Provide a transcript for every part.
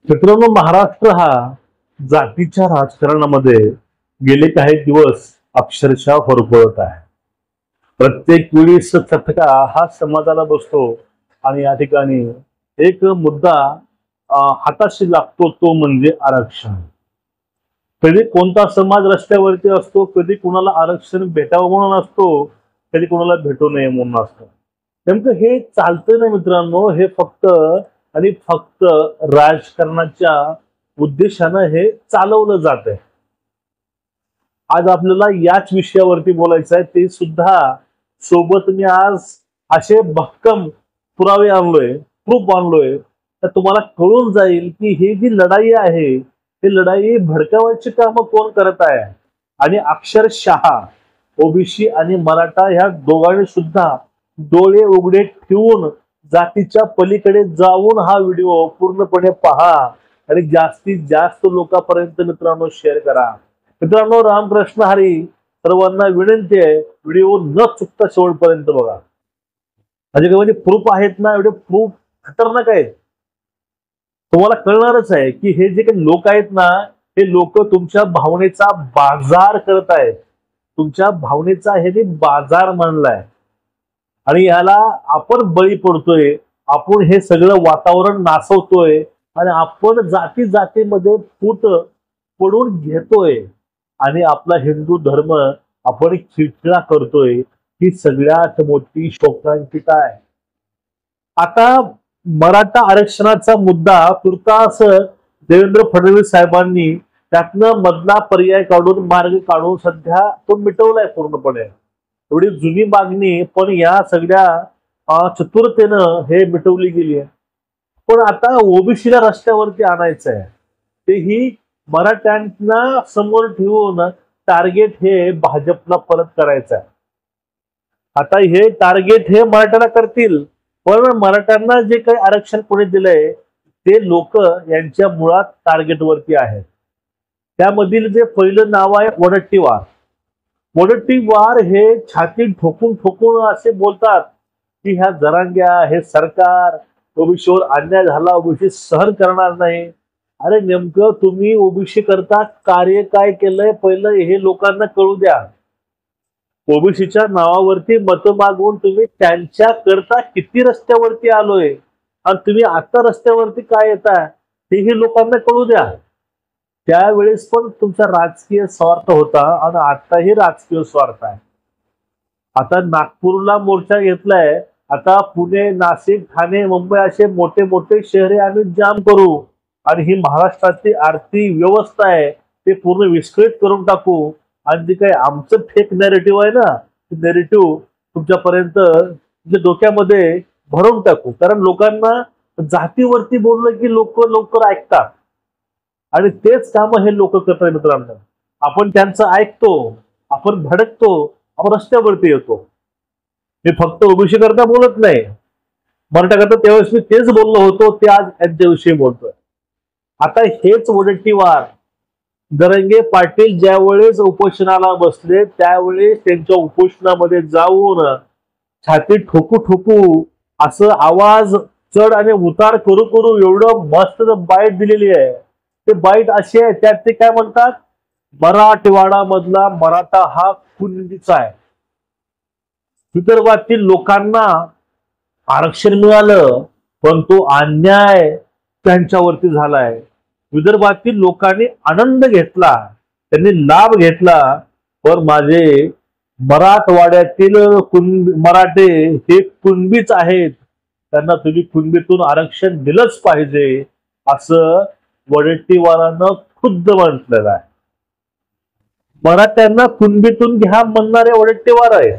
मित्रांनो, महाराष्ट्र हा जातीच्या राजकारणामध्ये गेले काही दिवस अक्षरशः होरपळत आहे. प्रत्येक वेळीस चटका हा समाजाला बसतो आणि या ठिकाणी एक मुद्दा हाताशी लागतो, तो म्हणजे आरक्षण. कधी कोणता समाज रस्त्यावरती असतो, कधी कुणाला आरक्षण भेटावं म्हणून असतो, कधी कुणाला भेटू नये म्हणून असतं. नेमकं हे चालतं ना मित्रांनो, हे फक्त आणि फक्त राजकारणाच्या उद्देशानं हे चालवलं जात आहे. आज आपल्याला याच विषयावरती बोलायचं आहे. ते सुद्धा सोबत मी आज असे भक्कम पुरावे आणलोय, प्रूफ आणलोय, तर तुम्हाला कळून जाईल की ही जी लढाई आहे, ही लढाई भडकावायची कामं कोण करत आहे. आणि अक्षरशः ओबीसी आणि मराठा ह्या दोघांनी सुद्धा डोळे उघडे ठेवून जातीच्या पलीकडे जाऊन हा व्हिडिओ पूर्णपणे पहा आणि जास्तीत जास्त लोकांपर्यंत मित्रांनो शेअर करा. मित्रांनो, रामकृष्ण हरी, सर्वांना विनंती आहे, व्हिडिओ न चुकता शेवटपर्यंत बघा. म्हणजे प्रूफ आहेत ना, एवढे प्रूफ खतरनाक आहेत. तुम्हाला कळणारच आहे की हे जे काही लोक आहेत ना, हे लोक तुमच्या भावनेचा बाजार करत आहेत. तुमच्या भावनेचा हे बाजार मानलाय आणि याला आपण बळी पडतोय. आपण हे सगळं वातावरण नासवतोय आणि आपण जाती जातीमध्ये फूट पडून घेतोय आणि आपला हिंदू धर्म आपण खिळखिळा करतोय. ही सगळ्यात मोठी शोकांतिका आहे. आता मराठा आरक्षणाचा मुद्दा तुर्तास देवेंद्र फडणवीस साहेबांनी त्यातनं मधला पर्याय काढून, मार्ग काढून सध्या तो मिटवलाय पूर्णपणे. एवढी जुनी मागणी पण या सगळ्या चतुरतेनं हे मिटवली गेली आहे. पण आता ओबीसीला रस्त्यावरती आणायचं आहे, तेही मराठ्यांना समोर ठेवून टार्गेट हे भाजपला परत करायचं आहे. आता हे टार्गेट हे मराठ्याला करतील, पण मराठ्यांना जे काही आरक्षण कोणी दिलंय ते लोक यांच्या मुळात टार्गेटवरती आहेत. त्यामधील जे पहिलं नाव आहे वडट्टीवार. वडट्टीवार हे छाती ठोकून ठोकून असे बोलतात की ह्या जरांग्या, हे सरकार, ओबीसीवर अन्याय झाला, ओबीसी सहन करणार नाही. अरे नेमकं तुम्ही ओबीसी करता कार्य काय केलंय पहिलं हे लोकांना कळू द्या. ओबीसीच्या नावावरती मत मागवून तुम्ही त्यांच्या करता किती रस्त्यावरती आलोय आणि तुम्ही आता रस्त्यावरती काय येताय हेही लोकांना कळू द्या. त्यावेळेस पण तुमचा राजकीय स्वार्थ होता आणि आताही राजकीय स्वार्थ आहे. आता नागपूरला मोर्चा घेतलाय, आता पुणे, नाशिक, ठाणे, मुंबई असे मोठे मोठे शहरे आम्ही जाम करू आणि ही महाराष्ट्राची आर्थिक व्यवस्था आहे ते पूर्ण विस्कळीत करून टाकू. आणि जे काही आमचं फेक नॅरेटिव्ह आहे ना, ते नॅरेटिव्ह तुमच्यापर्यंत म्हणजे डोक्यामध्ये भरून टाकू. कारण लोकांना जातीवरती बोललं की लोक लवकर ऐकतात आणि तेच काम हे लोक करतात मित्रांनो. आपण त्यांचं ऐकतो, आपण भडकतो, आपण रस्त्यावरती येतो. मी फक्त ओबीसी करता बोलत नाही, मराठा करता त्यावेळेस मी तेच बोललो होतो, ते आज यांच्याविषयी बोलतोय. आता हेच वडट्टीवार जरांगे पाटील ज्यावेळेस उपोषणाला बसले त्यावेळेस त्यांच्या उपोषणामध्ये जाऊन छाती ठोकू ठोकू असं आवाज चढ आणि उतार करू करू एवढं मस्त बाईट दिलेली आहे. ते बाईट अशी आहे, त्यात ते काय म्हणतात, मराठवाडा मधला मराठा हा कुणबीचा आहे. विदर्भातील लोकांना आरक्षण मिळालं पण तो अन्याय त्यांच्यावरती झालाय. विदर्भातील लोकांनी आनंद घेतला, त्यांनी लाभ घेतला, पण माझे मराठवाड्यातील मराठे हे कुणबीच आहेत, त्यांना तुम्ही कुणबीतून आरक्षण दिलंच पाहिजे असं वडट्टीवारानं खुद्द म्हटलेलं आहे. मराठ्यांना कुणबीतून घ्या म्हणणारे वडट्टीवार आहे.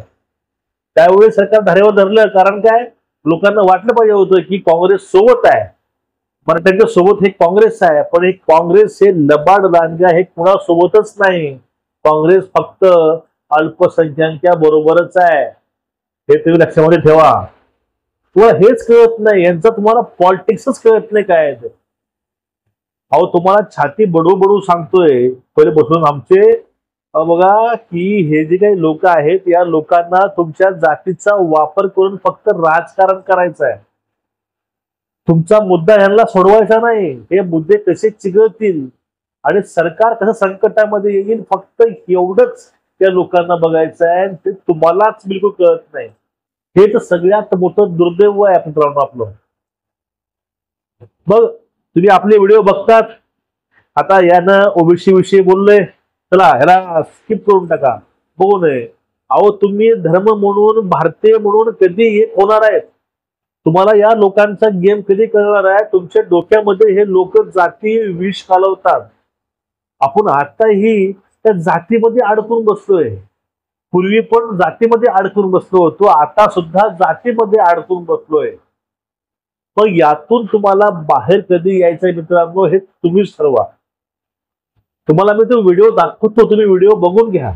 त्यावेळी सरकार धारेवर धरलं, कारण काय, लोकांना वाटलं पाहिजे होतं की काँग्रेस सोबत आहे, मराठ्यांच्या सोबत हे काँग्रेस आहे. पण हे काँग्रेस हे लबाड लांडगा हे कुणासोबतच नाही. काँग्रेस फक्त अल्पसंख्याकांच्या बरोबरच आहे, हे तुम्ही लक्षामध्ये ठेवा. तुम्हाला हेच कळत नाही, यांचं तुम्हाला पॉलिटिक्सच कळत नाही काय आहे. अहो तुम्हाला छाती बडू बडू सांगतोय पहिले बसून आमचे, बघा की हे जे काही लोक आहेत या लोकांना तुमच्या जातीचा वापर करून फक्त राजकारण करायचं आहे. तुमचा मुद्दा यांना सोडवायचा नाही, हे मुद्दे कसे चिघळतील आणि सरकार कसं संकटामध्ये येईल फक्त एवढंच त्या लोकांना बघायचं आहे. ते तुम्हालाच बिलकुल कळत नाही. हे तर सगळ्यात मोठं दुर्दैव आहे मित्रांनो आपलं. बघ तुम्ही आपले व्हिडिओ बघतात, आता यानं ओबीसी विषयी बोललोय, चला ह्याला स्किप करून टाका, बघू नये. अहो तुम्ही धर्म म्हणून भारतीय म्हणून कधी एक होणार आहेत? तुम्हाला या लोकांचा गेम कधी कळणार आहे? तुमच्या डोक्यामध्ये हे लोक जाती विष घालवतात. आपण आताही त्या जातीमध्ये अडकून बसलोय. पूर्वी पण जातीमध्ये अडकून बसलो, तो आता सुद्धा जातीमध्ये अडकून बसलोय. पण यातून तुम्हाला बाहेर कधी यायचंय मित्रांनो, हे तुम्हीच ठरवा. तुम्हाला मी तो व्हिडिओ दाखवतो, तुम्ही व्हिडिओ बघून घ्या.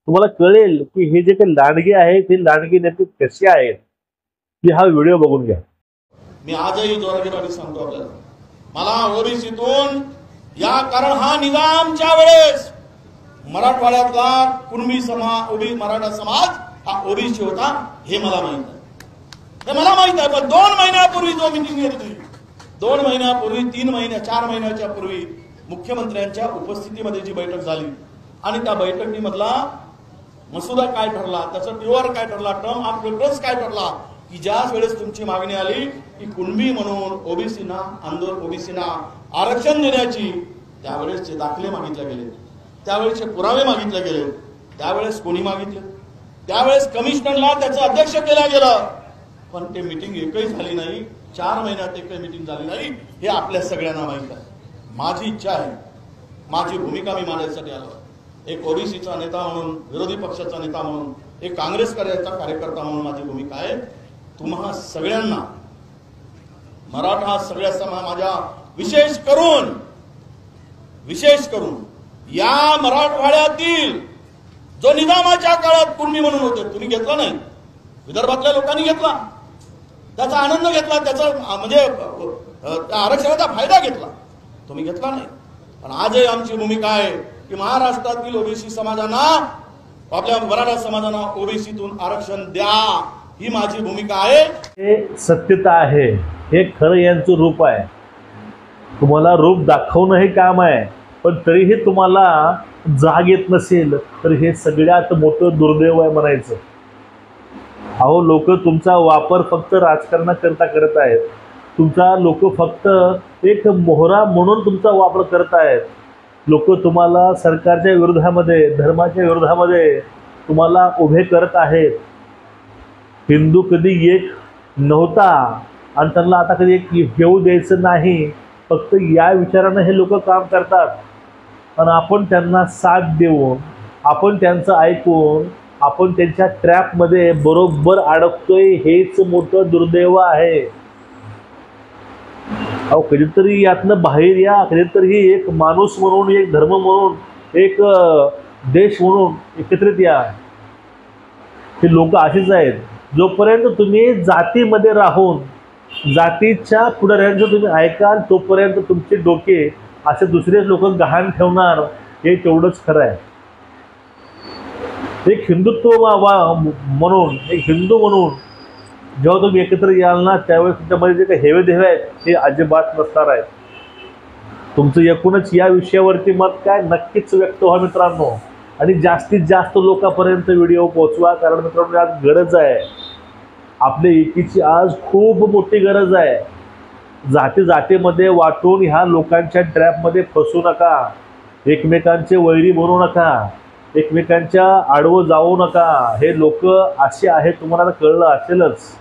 तुम्हाला कळेल की हे जे काही लांडगे आहेत ते लांडगे नेते कसे आहेत, की हा व्हिडिओ बघून घ्या. मी आजही जोरागीराने सांगतो आपल्याला, मला ओबीसीतून या, कारण हा निजामच्या वेळेस मराठवाड्यातला कुणबी मराठा समाज हा ओबीसी होता, हे मला माहित आहे. हे मला माहित आहे. पण 2 महिन्यापूर्वी जो मिटिंग घेतली, 2 महिन्यापूर्वी, 3 महिन्या 4 महिन्याच्या पूर्वी मुख्यमंत्र्यांच्या उपस्थितीमध्ये जी बैठक झाली आणि त्या बैठकीमधला मसुदा काय ठरला, त्याचा टीओआर काय ठरला, टर्म ऑफ रेफरन्स काय ठरला, की ज्या वेळेस तुमची मागणी आली की कुणबी म्हणून ओबीसीना आरक्षण देण्याची, त्यावेळेसचे दाखले मागितले गेले, त्यावेळेसचे पुरावे मागितले गेले. त्यावेळेस कोणी मागितले? त्यावेळेस कमिशनरला त्याचं अध्यक्ष केलं गेलं. पण ते मीटिंग एकही झाली नाही. 4 महिन्यात एकही मीटिंग झाली नाही, हे आपल्या सगळ्यांना माहित आहे. माझी इच्छा आहे, माझी भूमिका मी मांडण्यासाठी आलो. एक ओबीसीचा नेता म्हणून, विरोधी पक्षाचा नेता म्हणून, एक काँग्रेस कार्यकर्ता म्हणून माझी भूमिका आहे. तुम्हा सगळ्यांना, मराठा सगळ्या माझ्या विशेष करून या मराठवाड्यातील जो निजामाच्या काळात कुणबी म्हणून होते, तुम्ही घेतला नाही, विदर्भातल्या लोकांनी घेतला, त्याचा आनंद घेतला, त्याचा म्हणजे आरक्षणाचा फायदा घेतला, तुम्ही घेतला नाही. पण आजही आमची भूमिका आहे की महाराष्ट्रातील ओबीसी समाजांना, आपल्या मराठा समाजांना ओबीसीतून आरक्षण द्या, ही माझी भूमिका आहे. हे सत्यता आहे, हे खरं यांचं रूप आहे. तुम्हाला रूप दाखवणं हे काम आहे, पण तरीही तुम्हाला जाग येत नसेल तर हे सगळ्यात मोठं दुर्दैव आहे म्हणायचं. अहो लोक तुमचा वापर फक्त राजकारणाकरता करत आहेत. तुमचा लोक फक्त एक मोहरा म्हणून तुमचा वापर करत आहेत. लोक तुम्हाला सरकारच्या विरोधामध्ये, धर्माच्या विरोधामध्ये तुम्हाला उभे करत आहेत. हिंदू कधी एक नव्हता आणि त्यांना आता कधी एक येऊ द्यायचं नाही, फक्त या विचारानं हे लोक काम करतात. आणि आपण त्यांना साथ देऊन, आपण त्यांचं ऐकून, आपण त्यांच्या ट्रॅपमध्ये बरोबर अडकतोय, हेच मोठं दुर्दैव आहे. अहो कधीतरी यातनं बाहेर या, कधीतरी एक माणूस म्हणून, एक धर्म म्हणून, एक देश म्हणून एकत्रित या. हे लोक असेच आहेत. जोपर्यंत तुम्ही जातीमध्ये राहून जातीच्या पुढाऱ्यांचं तुम्ही ऐकाल, तोपर्यंत तुमचे डोके असे दुसरेच लोक गहाण ठेवणार, हे तेवढंच खरं आहे. एक हिंदुत्व म्हणून, एक हिंदू म्हणून जेव्हा तुम्ही एकत्र याल ना, त्यावेळेस तुमच्यामध्ये जे काही हेवेदेवे आहेत ते अजिबात नसणार आहेत. तुमचं एकूणच या विषयावरती मत काय, नक्कीच व्यक्त व्हा मित्रांनो, आणि जास्तीत जास्त लोकांपर्यंत व्हिडिओ पोहोचवा. कारण मित्रांनो आज गरज आहे, आपल्या एकीची आज खूप मोठी गरज आहे. जातीमध्ये वाटून ह्या लोकांच्या ट्रॅपमध्ये फसू नका, एकमेकांचे वैरी बनू नका, एकमेकांच्या आडवं जाऊ नका. हे लोक असे आहेत, तुम्हाला कळलं असेलच.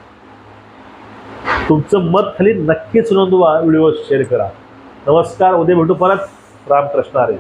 तुमचं मत खाली नक्कीच नोंदवा, व्हिडिओ शेअर करा. नमस्कार, उद्या भेटू परत. रामकृष्ण हरी.